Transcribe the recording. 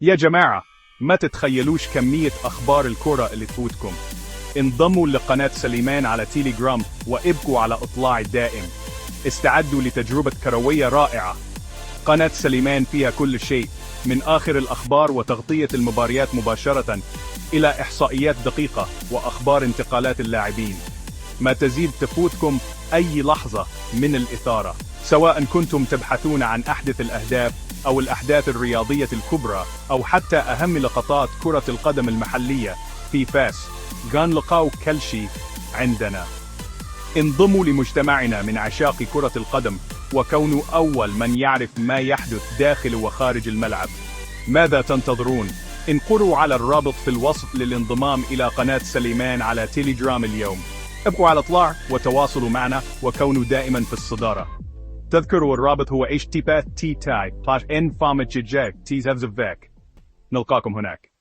يا جماعة، ما تتخيلوش كمية أخبار الكرة اللي تفوتكم. انضموا لقناة سليمان على تيليجرام وابقوا على إطلاع الدائم. استعدوا لتجربة كروية رائعة. قناة سليمان فيها كل شيء، من آخر الأخبار وتغطية المباريات مباشرة إلى إحصائيات دقيقة وأخبار انتقالات اللاعبين. ما تزيد تفوتكم أي لحظة من الإثارة، سواء كنتم تبحثون عن أحدث الأهداف أو الأحداث الرياضية الكبرى أو حتى أهم لقطات كرة القدم المحلية في فاس. نلقاو كل شيء عندنا. انضموا لمجتمعنا من عشاق كرة القدم وكونوا أول من يعرف ما يحدث داخل وخارج الملعب. ماذا تنتظرون؟ انقروا على الرابط في الوصف للانضمام إلى قناة سليمان على تيليجرام اليوم. ابقوا على اطلاع وتواصلوا معنا وكونوا دائما في الصدارة. تذكروا الرابط هو http://n-famicjag. نلقاكم هناك.